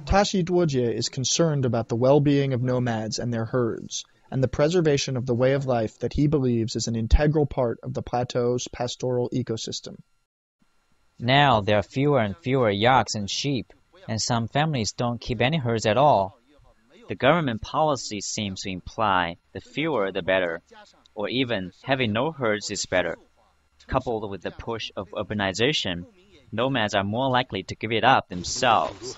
Tashi Dwojie is concerned about the well-being of nomads and their herds, and the preservation of the way of life that he believes is an integral part of the plateau's pastoral ecosystem. Now there are fewer and fewer yaks and sheep, and some families don't keep any herds at all. The government policy seems to imply the fewer the better, or even having no herds is better. Coupled with the push of urbanization, nomads are more likely to give it up themselves.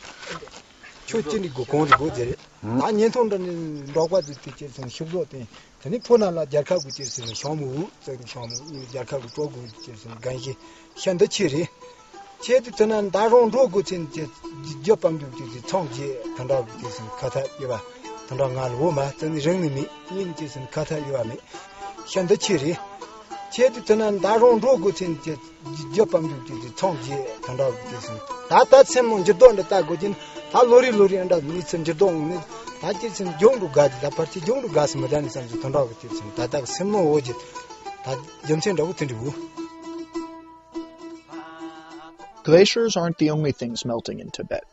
Glaciers aren't the only things melting in Tibet.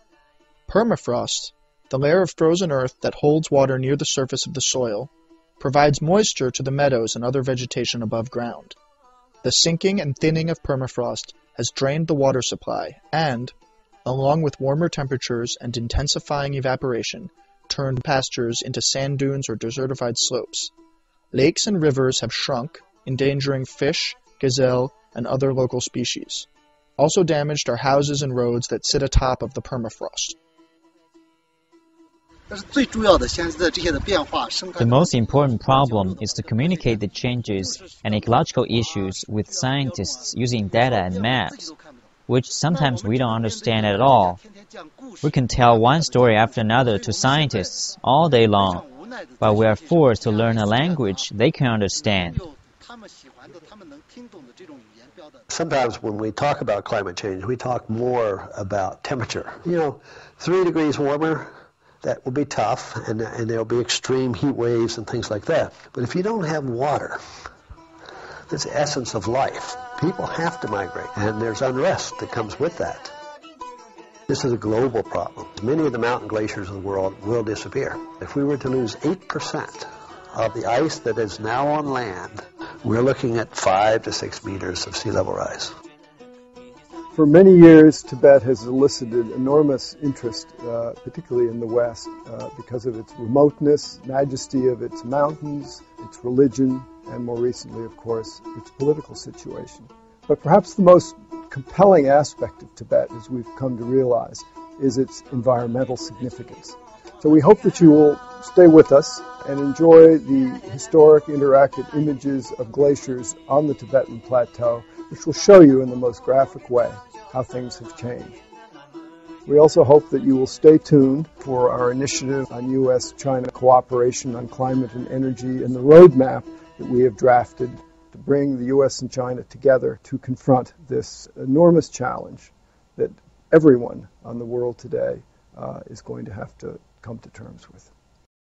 Permafrost, the layer of frozen earth that holds water near the surface of the soil, provides moisture to the meadows and other vegetation above ground. The sinking and thinning of permafrost has drained the water supply and, along with warmer temperatures and intensifying evaporation, turned pastures into sand dunes or desertified slopes. Lakes and rivers have shrunk, endangering fish, gazelle, and other local species. Also damaged are houses and roads that sit atop of the permafrost. The most important problem is to communicate the changes and ecological issues with scientists using data and maps, which sometimes we don't understand at all. We can tell one story after another to scientists all day long, but we are forced to learn a language they can understand. Sometimes when we talk about climate change, we talk more about temperature. 3 degrees warmer, that will be tough, and there will be extreme heat waves and things like that. But if you don't have water, that's the essence of life. People have to migrate, and there's unrest that comes with that. This is a global problem. Many of the mountain glaciers of the world will disappear. If we were to lose 8% of the ice that is now on land, we're looking at 5 to 6 meters of sea level rise. For many years, Tibet has elicited enormous interest, particularly in the West, because of its remoteness, majesty of its mountains, its religion, and more recently, of course, its political situation. But perhaps the most compelling aspect of Tibet, as we've come to realize, is its environmental significance. So we hope that you will stay with us and enjoy the historic interactive images of glaciers on the Tibetan Plateau, which will show you in the most graphic way how things have changed. We also hope that you will stay tuned for our initiative on U.S.-China cooperation on climate and energy and the roadmap that we have drafted to bring the U.S. and China together to confront this enormous challenge that everyone on the world today is going to have to come to terms with.